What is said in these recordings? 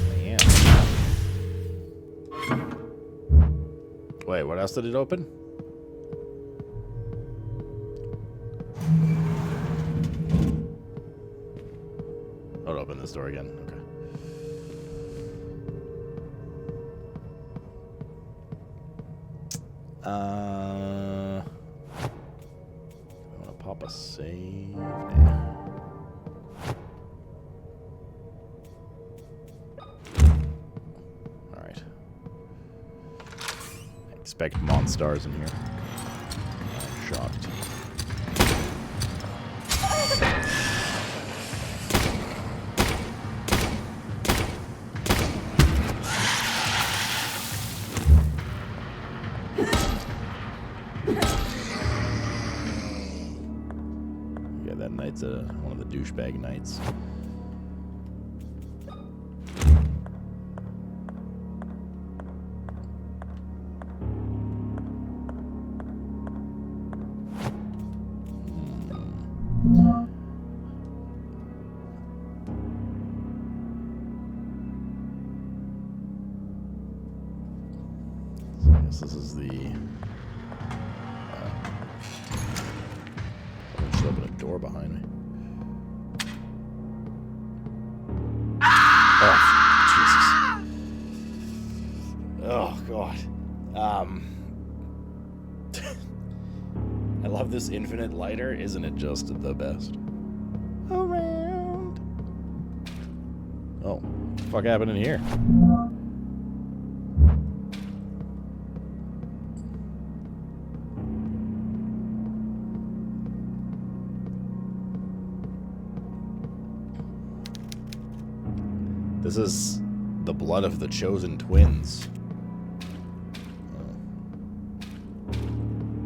Man. Wait, what else did it open? Oh, it opened this door again. Okay. I want to pop a save. Yeah. All right. I expect monsters in here. I'm shocked. Knight's one of the douchebag knights. So I guess this is the open a door behind me. Oh, Jesus. Oh, God. I love this infinite lighter. Isn't it just the best? Around. Oh, what the fuck happened in here? This is the blood of the chosen twins.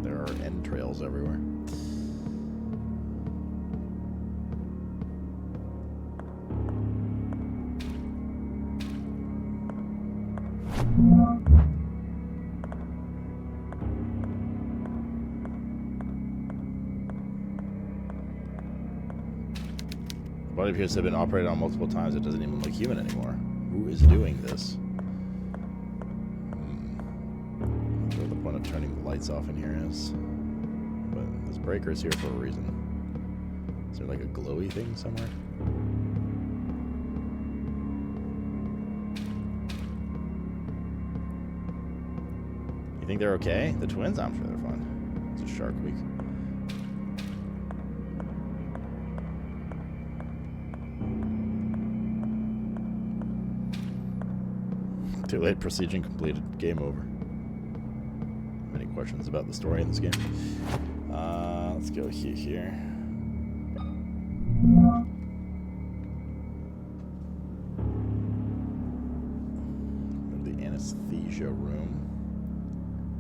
There are entrails everywhere. The body appears to have been operated on multiple times. It doesn't even look human anymore. Who is doing this? What the point of turning the lights off in here is. But this breaker is here for a reason. Is there like a glowy thing somewhere? You think they're okay? The twins? I'm sure they're fine. It's a Shark Week. Too late, procedure completed. Game over. Any questions about the story in this game? Let's go here. The anesthesia room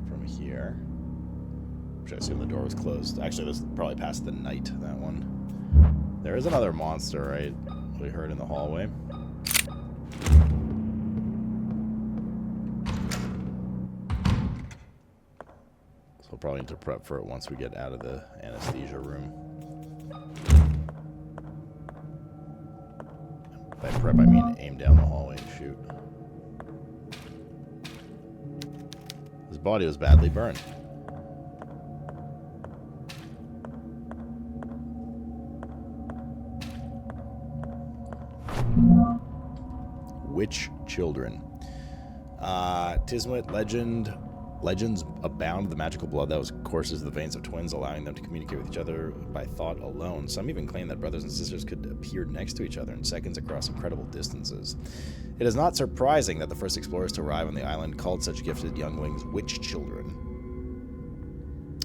from here. Which I assume the door was closed. Actually, this is probably past the night, that one. There is another monster, right? We heard in the hallway. We'll probably need to prep for it once we get out of the anesthesia room. By prep, I mean aim down the hallway and shoot. His body was badly burned. Witch children. Tismuit legends abound the magical blood that courses the veins of twins, allowing them to communicate with each other by thought alone. Some even claim that brothers and sisters could appear next to each other in seconds across incredible distances. It is not surprising that the first explorers to arrive on the island called such gifted younglings witch children.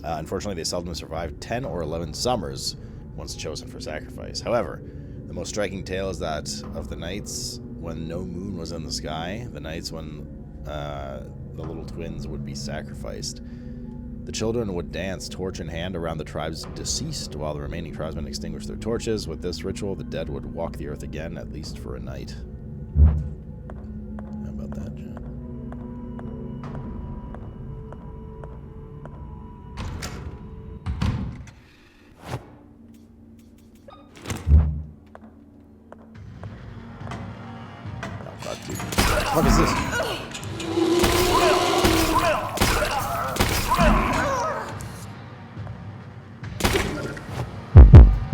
Unfortunately, they seldom survive 10 or 11 summers once chosen for sacrifice. However, the most striking tale is that of the nights when no moon was in the sky, the nights when the little twins would be sacrificed. The children would dance, torch in hand, around the tribe's deceased, while the remaining tribesmen extinguished their torches. With this ritual, the dead would walk the earth again, at least for a night. How about that, Jen? What is this?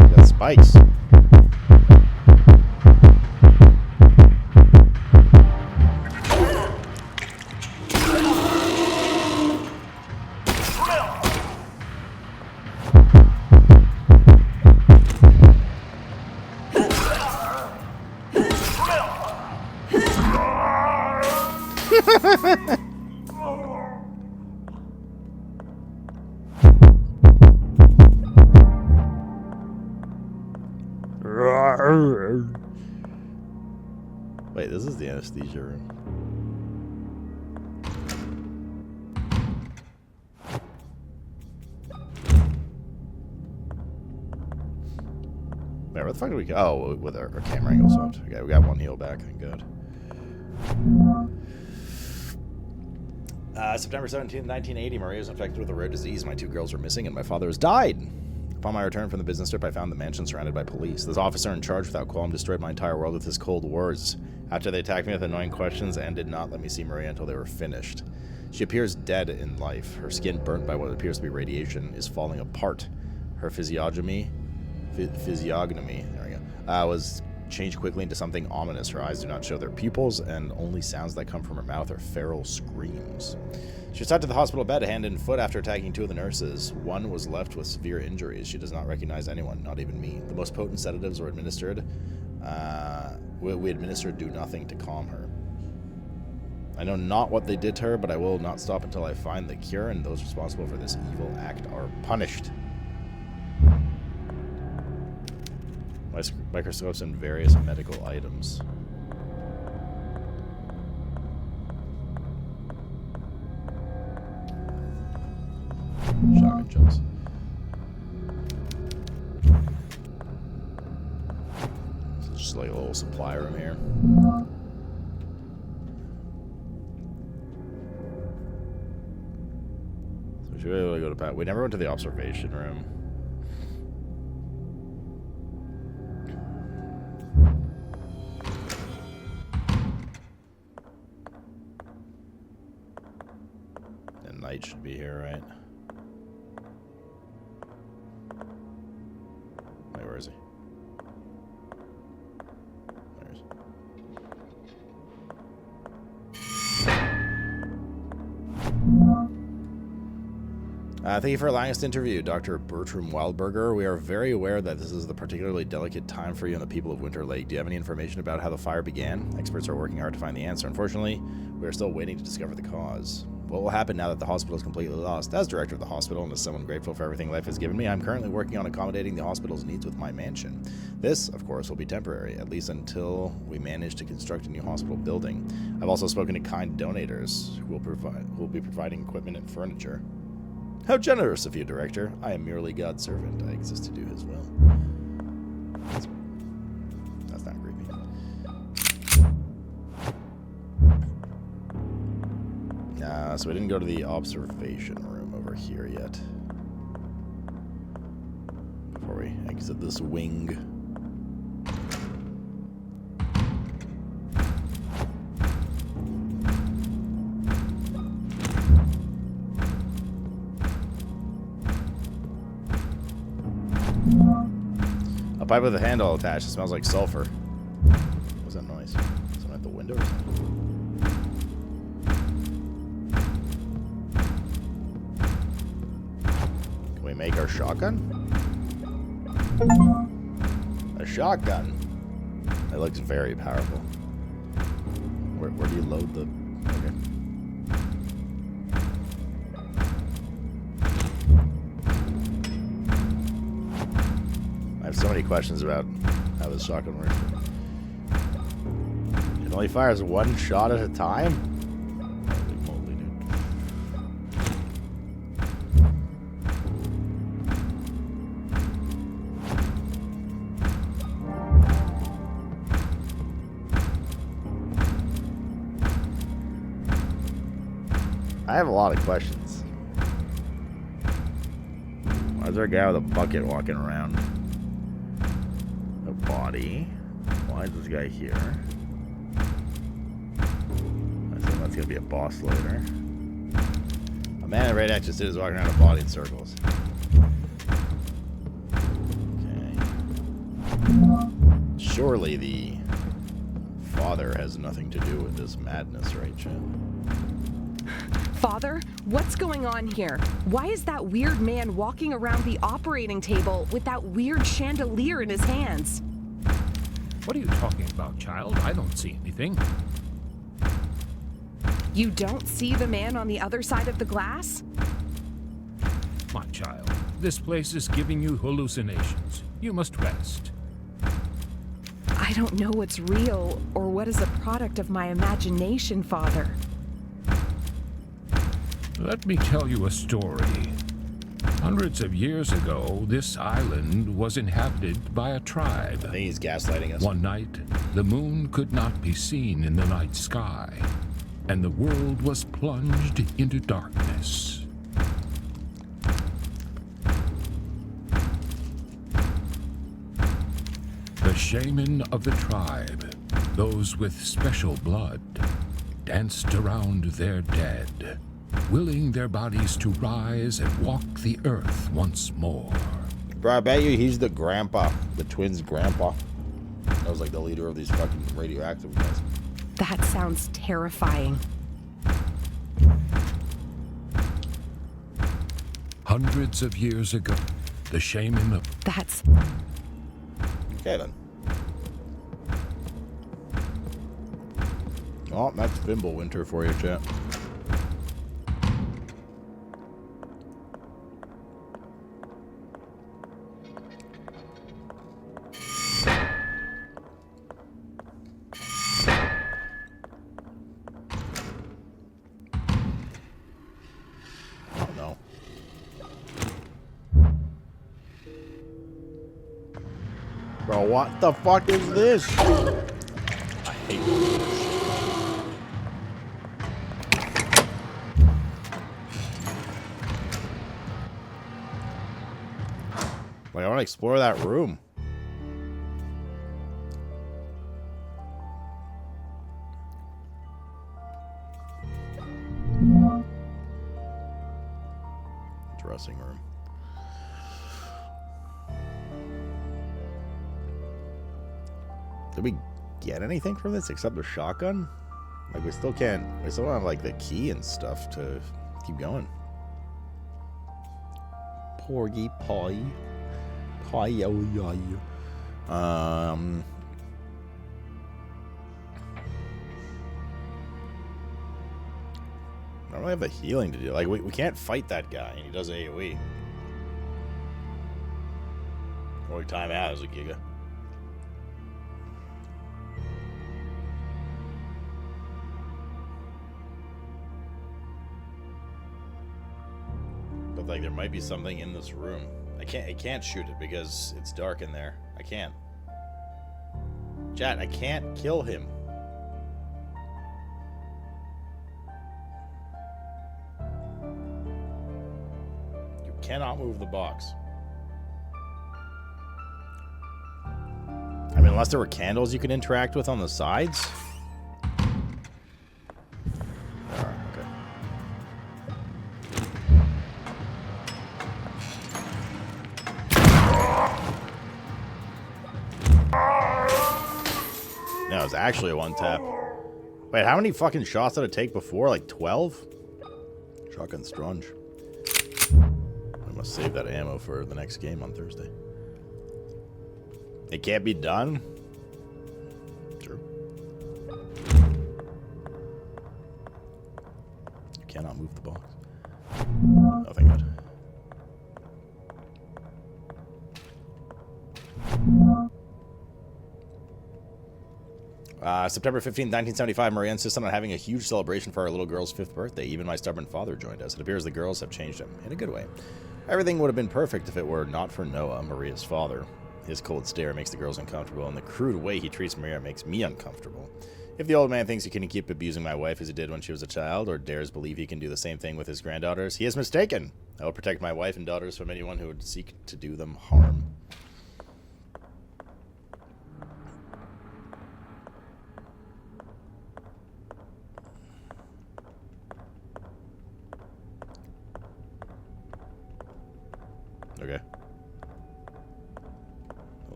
You got spikes. Wait, this is the anesthesia room. Wait, where the fuck did we go? Oh, with our camera angle swapped. Okay, we got one heal back. Thank God. September 17th, 1980, Maria was infected with a rare disease. My 2 girls were missing, and my father has died. Upon my return from the business trip, I found the mansion surrounded by police. This officer in charge, without qualm, destroyed my entire world with his cold words. After they attacked me with annoying questions and did not let me see Maria until they were finished. She appears dead in life. Her skin, burnt by what appears to be radiation, is falling apart. Her physiognomy, there we go, was changed quickly into something ominous. Her eyes do not show their pupils, and only sounds that come from her mouth are feral screams. She was tied to the hospital bed, hand and foot, after attacking 2 of the nurses. One was left with severe injuries. She does not recognize anyone, not even me. The most potent sedatives were administered. We administered do nothing to calm her. I know not what they did to her, but I will not stop until I find the cure, and those responsible for this evil act are punished. Microscopes and various medical items. Shotgun shells. It's just like a little supply room here. So we should really go to Pat. We never went to the observation room. And Knight should be here, right? Wait, where is he? Where is he? Thank you for allowing us to interview Dr. Bertram Wildberger. We are very aware that this is the particularly delicate time for you and the people of Winter Lake. Do you have any information about how the fire began? Experts are working hard to find the answer. Unfortunately, we are still waiting to discover the cause. What will happen now that the hospital is completely lost? As director of the hospital and as someone grateful for everything life has given me, I'm currently working on accommodating the hospital's needs with my mansion. This, of course, will be temporary, at least until we manage to construct a new hospital building. I've also spoken to kind donators who will be providing equipment and furniture. How generous of you, Director. I am merely God's servant. I exist to do his will. That's not creepy. So we didn't go to the observation room over here yet. Before we exit this wing. A pipe with a handle attached. It smells like sulfur. What was that noise? Someone at the window or something? Can we make our shotgun? A shotgun? That looks very powerful. Where do you load the... Okay. I have so many questions about how this shotgun works. It only fires one shot at a time? Holy moly, dude. I have a lot of questions. Why is there a guy with a bucket walking around? A body. Why is this guy here? That's gonna be a boss later. A man in red actress is walking around a body in circles. Okay. Surely the father has nothing to do with this madness, right, Jen? Father, what's going on here? Why is that weird man walking around the operating table with that weird chandelier in his hands? What are you talking about, child? I don't see anything. You don't see the man on the other side of the glass? My child, this place is giving you hallucinations. You must rest. I don't know what's real or what is a product of my imagination, Father. Let me tell you a story. Hundreds of years ago, this island was inhabited by a tribe. I think he's gaslighting us. One night, the moon could not be seen in the night sky, and the world was plunged into darkness. The shaman of the tribe, those with special blood, danced around their dead, willing their bodies to rise and walk the earth once more. Bro, I bet you he's the grandpa, the twins' grandpa. That was like the leader of these fucking radioactive guys. That sounds terrifying. Hundreds of years ago, the shaman of... That's... Okay, then. Oh, that's Fimbulwinter for you, chat. Oh, no. Bro, what the fuck is this? I hate this shit. Like, I want to explore that room. Dressing room. Did we get anything from this except the shotgun? Like, we still can't... We still don't have, like, the key and stuff to keep going. Porgy pie. Pie, oh, yeah. I don't really have the healing to do. Like, we can't fight that guy, and he does AoE. Only time out is a giga. But, like, there might be something in this room. I can't shoot it because it's dark in there. I can't. Chat, I can't kill him. You cannot move the box. I mean, unless there were candles you could interact with on the sides. No, it's actually a one tap. Wait, how many fucking shots did it take before? Like 12? Shotgun Strunge. I must save that ammo for the next game on Thursday. It can't be done? True. You cannot move the box. Oh, thank God. September 15th, 1975, Maria insisted on having a huge celebration for our little girl's 5th birthday. Even my stubborn father joined us. It appears the girls have changed him, in a good way. Everything would have been perfect if it were not for Noah, Maria's father. His cold stare makes the girls uncomfortable, and the crude way he treats Maria makes me uncomfortable. If the old man thinks he can keep abusing my wife as he did when she was a child, or dares believe he can do the same thing with his granddaughters, he is mistaken. I will protect my wife and daughters from anyone who would seek to do them harm.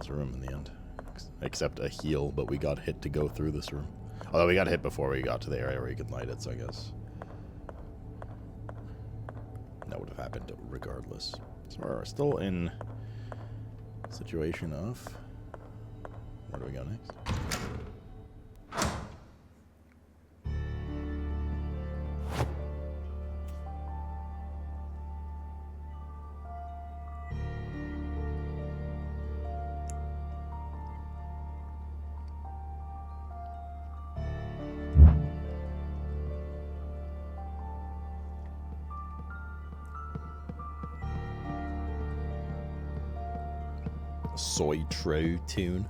this room in the end. Except a heal, but we got hit to go through this room. Although we got hit before we got to the area where you could light it, so I guess that would have happened regardless. So we're still in situation of... Where do we go next? Soy True tune.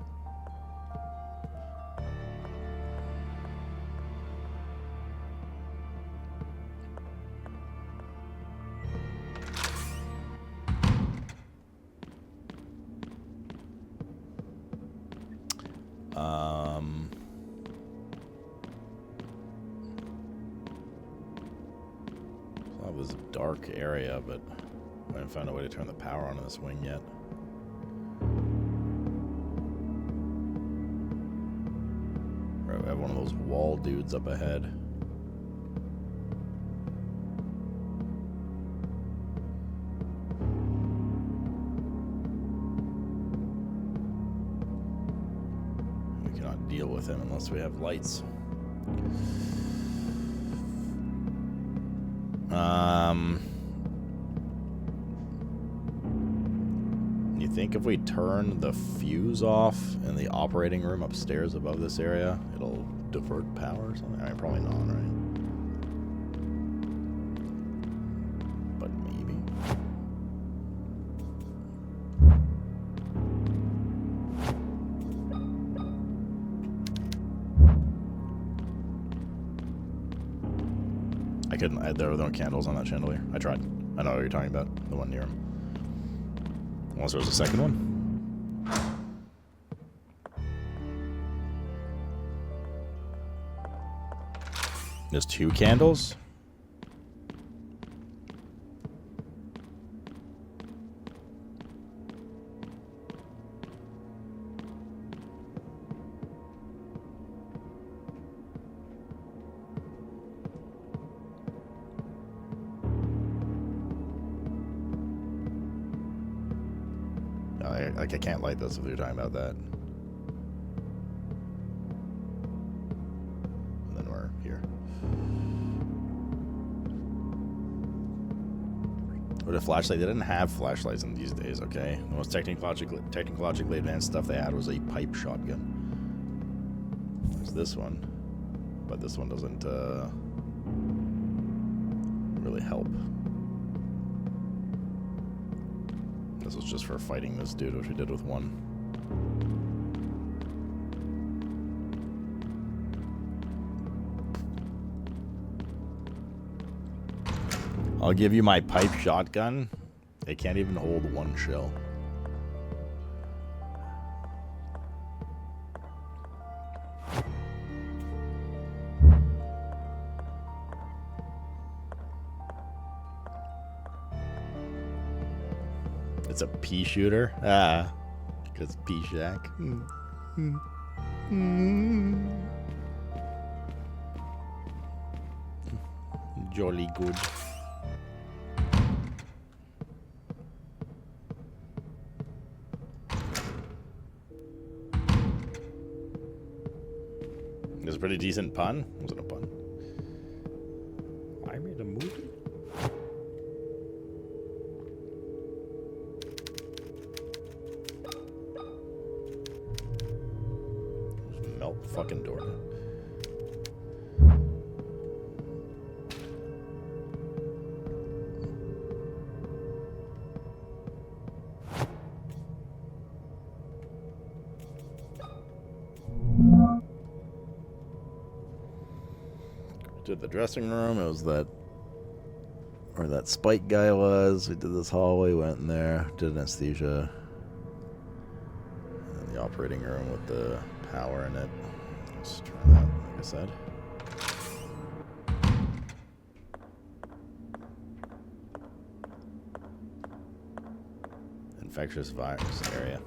That was a dark area, but I haven't found a way to turn the power on in this wing yet. We have one of those wall dudes up ahead. We cannot deal with him unless we have lights. You think if we turn the fuse off in the operating room upstairs above this area, it'll divert power or something? I mean, probably not, right? But maybe. I couldn't. There were no candles on that chandelier. I tried. I know what you're talking about. The one near him. Unless there was a second one. There's 2 candles? Like, I can't light this if you're talking about that. And then we're here. With a flashlight, they didn't have flashlights in these days, okay? The most technologically advanced stuff they had was a pipe shotgun. There's this one. But this one doesn't really help. This was just for fighting this dude, which we did with one. I'll give you my pipe shotgun. It can't even hold 1 shell. It's a pea shooter? Ah, because pea shack. Jolly good. It was a pretty decent pun. It wasn't a pun. I made a movie. Melt the fucking door. Did the dressing room. It was that where that Spike guy was. We did this hallway, went in there, did anesthesia. And then the operating room with the power in it. Let's try that, like I said. Infectious virus area.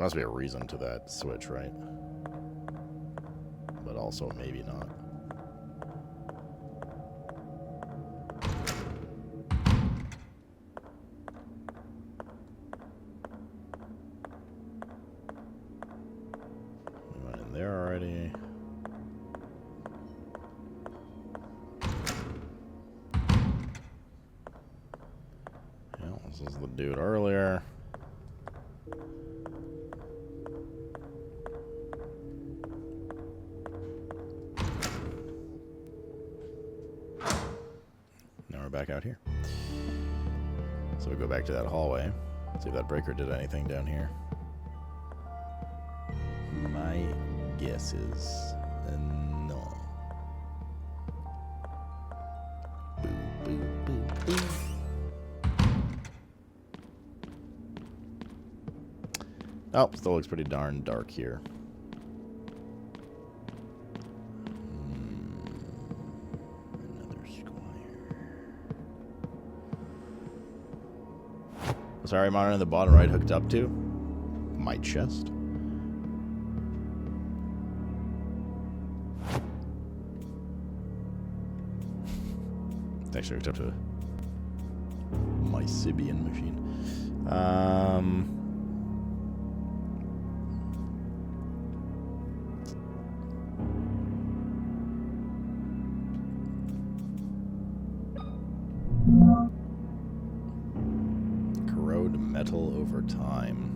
must be a reason to that switch, right? But also maybe not. We went in there already. Yeah, this is the dude earlier. Back out here. So we go back to that hallway. See if that breaker did anything down here. My guess is no. Boo, boo, boo, boo. Oh, still looks pretty darn dark here. Sorry, monitor in the bottom right hooked up to my chest. It's actually hooked up to my Sibian machine. Metal over time.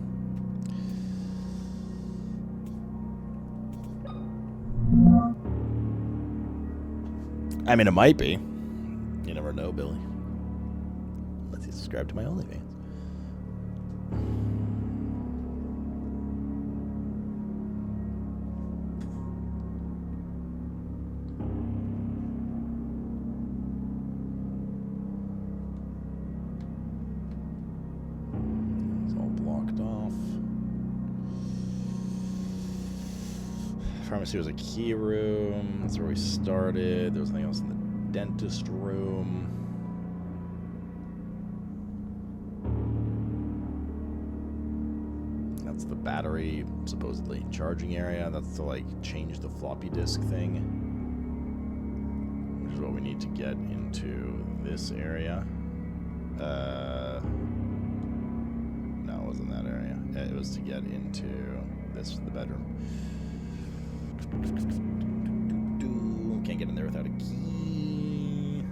I mean, it might be. You never know, Billy. Let's see, subscribe to my OnlyFans. Pharmacy was a key room. That's where we started. There was nothing else in the dentist room. That's the battery, supposedly charging area. That's to like change the floppy disk thing, which is what we need to get into this area. No, it wasn't that area. It was to get into the bedroom. Can't get in there without a key.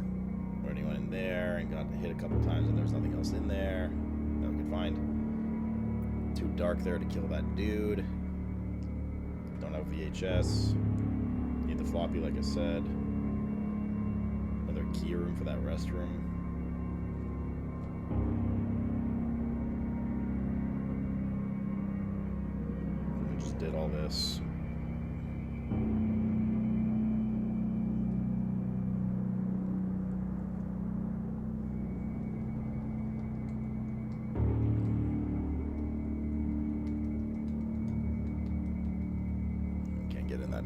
Already went in there and got hit a couple times, and there was nothing else in there that we could find. Too dark there to kill that dude. Don't have VHS. Need the floppy, like I said. Another key room for that restroom. We just did all this.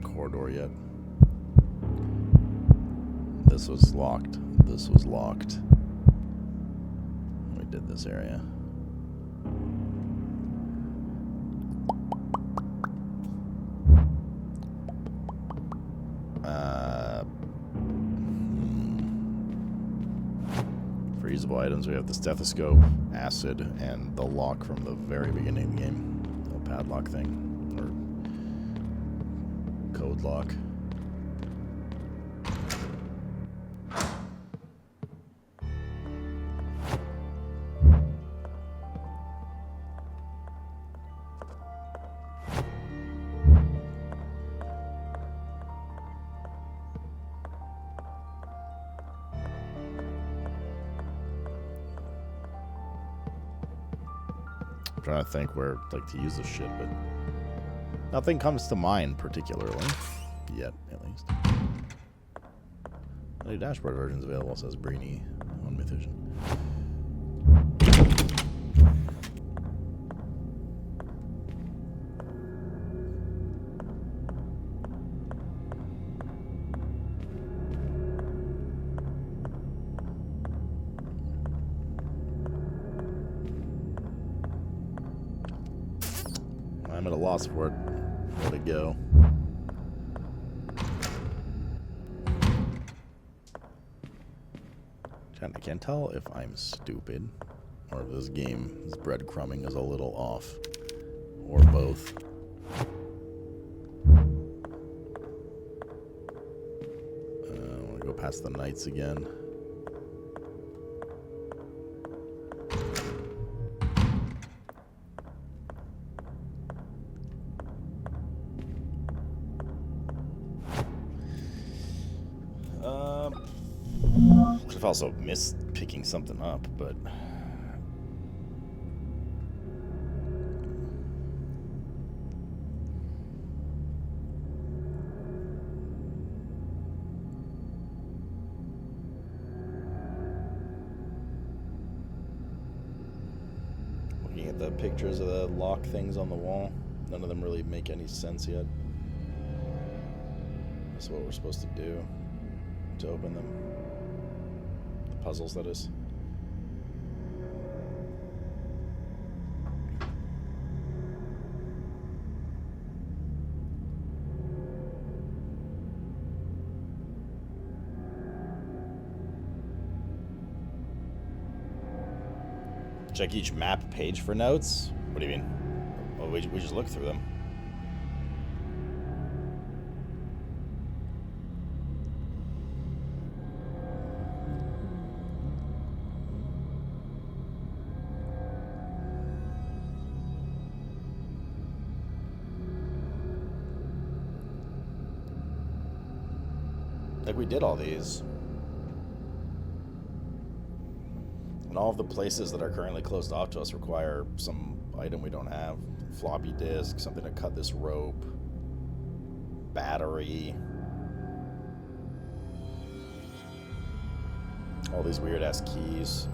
Corridor yet. This was locked. This was locked. We did this area. Freezable items. We have the stethoscope, acid, and the lock from the very beginning of the game. The little padlock thing. Code lock. I'm trying to think where like to use this shit, but nothing comes to mind particularly. Yet, at least. The dashboard version's available, says Breeny on Mythusian. lost for it. Where'd it go? I can't tell if I'm stupid or if this game's breadcrumbing is a little off. Or both. I want to go past the knights again. Could have also missed picking something up, but looking at the pictures of the lock things on the wall, none of them really make any sense yet. That's what we're supposed to do to open them. The puzzles, that is. Check each map page for notes? What do you mean? Well, we just look through them. Like we did all these. And all of the places that are currently closed off to us require some item we don't have. Floppy disk, something to cut this rope, battery. All these weird ass keys.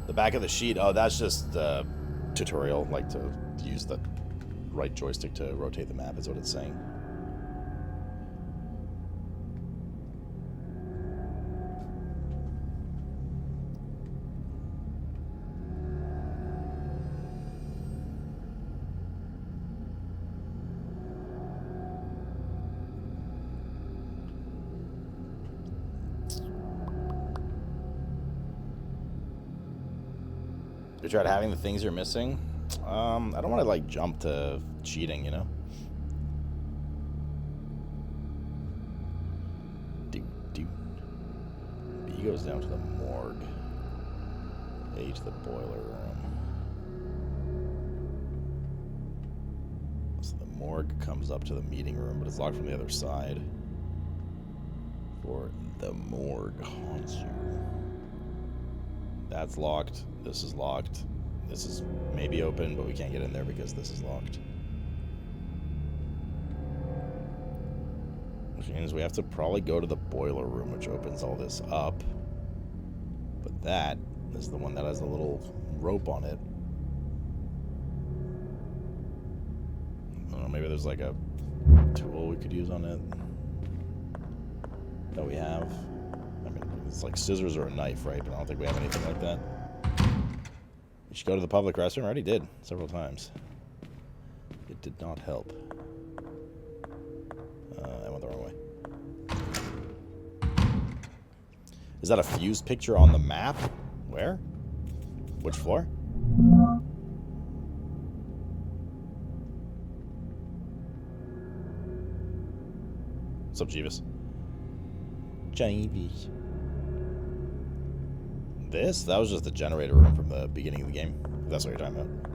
The back of the sheet, oh, that's just the tutorial, like to use the right joystick to rotate the map is what it's saying. You tried having the things you're missing? I don't want to like jump to cheating, you know? B goes down to the morgue. A to the boiler room. So the morgue comes up to the meeting room, but it's locked from the other side. For the morgue haunts you. That's locked. This is locked. This is maybe open, but we can't get in there because this is locked. Which means we have to probably go to the boiler room, which opens all this up. But that is the one that has a little rope on it. I don't know, maybe there's like a tool we could use on it. That we have. I mean, it's like scissors or a knife, right? But I don't think we have anything like that. We should go to the public restroom. I already did several times. It did not help. I went the wrong way. Is that a fused picture on the map? Where? Which floor? What's up, Jeeves? Jeeves. This? That was just the generator room from the beginning of the game. If that's what you're talking about.